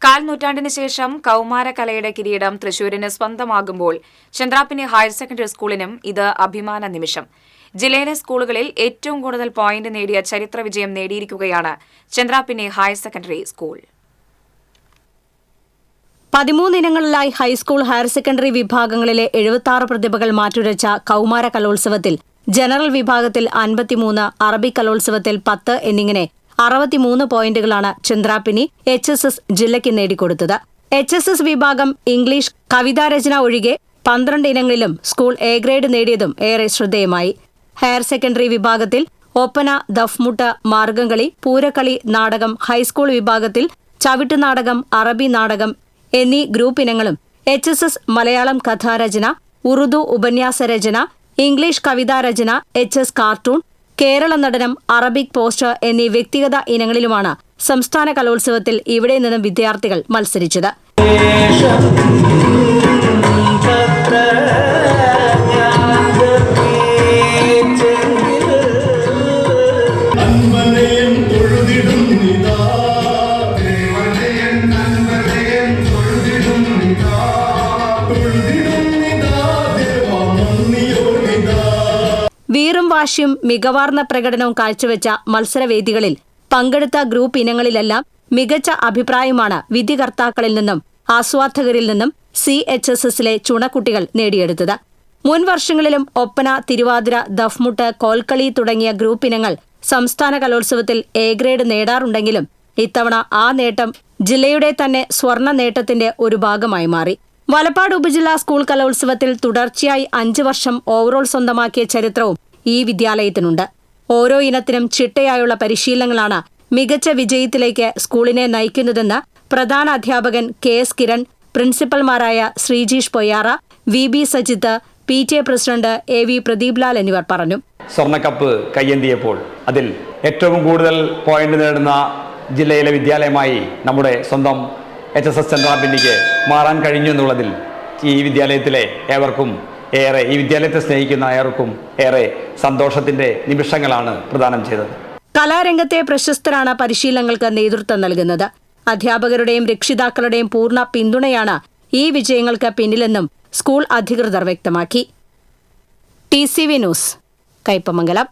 കാൽ നൂറ്റാണ്ടിന് ശേഷം കൌമാരകലയുടെ കിരീടം തൃശൂരിന് സ്വന്തമാകുമ്പോൾ ചന്ദ്രാപിന്നി ഹയർ സെക്കൻഡറി സ്കൂളിനും ഇത് അഭിമാന നിമിഷം. ജില്ലയിലെ സ്കൂളുകളിൽ ഏറ്റവും കൂടുതൽ പോയിന്റ് നേടിയ ചരിത്ര വിജയം നേടിയിരിക്കുകയാണ് ചന്ദ്രാപിന്നി ഹയർ സെക്കൻഡറി സ്കൂൾ. 13 ഇനങ്ങളിലായി ഹൈസ്കൂൾ, ഹയർ സെക്കൻഡറി വിഭാഗങ്ങളിലെ 76 പ്രതിഭകൾ മാറ്റുരച്ച കൌമാര കലോത്സവത്തിൽ ജനറൽ വിഭാഗത്തിൽ 53, അറബിക് കലോത്സവത്തിൽ 10 എന്നിങ്ങനെ 63 പോയിന്റുകളാണ് ചന്ദ്രാപിന്നി HSS ജില്ലയ്ക്ക് നേടിക്കൊടുത്തത്. HSS വിഭാഗം ഇംഗ്ലീഷ്, കവിതാരചന ഒഴികെ 12 ഇനങ്ങളിലും സ്കൂൾ എ ഗ്രേഡ് നേടിയതും ഏറെ ശ്രദ്ധേയമായി. ഹയർ സെക്കൻഡറി വിഭാഗത്തിൽ ഒപ്പന, ദഫ്മുട്ട്, മാർഗംകളി, പൂരക്കളി, നാടകം, ഹൈസ്കൂൾ വിഭാഗത്തിൽ ചവിട്ടുനാടകം, അറബി നാടകം എന്നീ ഗ്രൂപ്പ് ഇനങ്ങളും HSS മലയാളം കഥാരചന, ഉറുദു ഉപന്യാസരചന, ഇംഗ്ലീഷ് കവിതാരചന, HS cartoon, Kerala Natanam, Arabic poster എന്നീ വ്യക്തിഗത ഇനങ്ങളിലുമാണ് സംസ്ഥാന കലോത്സവത്തിൽ ഇവിടെ നിന്നും വിദ്യാർത്ഥികൾ മത്സരിച്ചത്. വീറും വാശിയും മികവാർന്ന പ്രകടനവും കാഴ്ചവെച്ച മത്സരവേദികളിൽ പങ്കെടുത്ത ഗ്രൂപ്പ് ഇനങ്ങളിലെല്ലാം മികച്ച അഭിപ്രായമാണ് വിധികർത്താക്കളിൽ നിന്നും ആസ്വാദകരിൽ നിന്നും CHSSലെ ചുണക്കുട്ടികൾ നേടിയെടുത്തത്. മുൻ വർഷങ്ങളിലും ഒപ്പന, തിരുവാതിര, ദഫ്മുട്ട്, കോൽക്കളി തുടങ്ങിയ ഗ്രൂപ്പ് ഇനങ്ങൾ സംസ്ഥാന കലോത്സവത്തിൽ എ ഗ്രേഡ് നേടാറുണ്ടെങ്കിലും ഇത്തവണ ആ നേട്ടം ജില്ലയുടെ തന്നെ സ്വർണ്ണ നേട്ടത്തിന്റെ ഒരു ഭാഗമായി മാറി. വലപ്പാട് ഉപജില്ലാ സ്കൂൾ കലോത്സവത്തിൽ തുടർച്ചയായി 5 വർഷം ഓവറോൾ സ്വന്തമാക്കിയ ചരിത്രവും ഈ വിദ്യാലയത്തിനുണ്ട്. ഓരോ ഇനത്തിനും ചിട്ടയായുള്ള പരിശീലനങ്ങളാണ് മികച്ച വിജയത്തിലേക്ക് സ്കൂളിനെ നയിക്കുന്നതെന്ന് പ്രധാന അധ്യാപകൻ KS കിരൺ, പ്രിൻസിപ്പൽമാരായ Sreejish Poyyara, VB Sajith, PTA president AV Pradeep Lal എന്നിവർ പറഞ്ഞു. സ്വർണ്ണക്കപ്പ് കയ്യേന്തിയപ്പോൾ അതിൽ ഏറ്റവും കൂടുതൽ പോയിന്റ് നേടുന്ന ജില്ലയിലെ വിദ്യാലയമായി നമ്മുടെ സ്വന്തം HSS ചന്ദ്രാപിന്നിക്ക് മാറാൻ കഴിഞ്ഞു എന്നുള്ളതിൽ ഈ വിദ്യാലയത്തിലെ ഏവർക്കും ഏറെ, ഈ വിദ്യാലയത്തെ സ്നേഹിക്കുന്ന ഏവർക്കും ഏറെ സന്തോഷത്തിന്റെ നിമിഷങ്ങളാണ് പ്രദാനം ചെയ്തത്. കലാരംഗത്തെ പ്രശസ്തരാണ് പരിശീലനങ്ങൾക്ക് നേതൃത്വം നൽകുന്നത്. അധ്യാപകരുടെയും രക്ഷിതാക്കളുടെയും പൂർണ്ണ പിന്തുണയാണ് ഈ വിജയങ്ങൾക്ക് പിന്നിലെന്നും സ്കൂൾ അധികൃതർ വ്യക്തമാക്കി. TCV news, Kaipamangalam.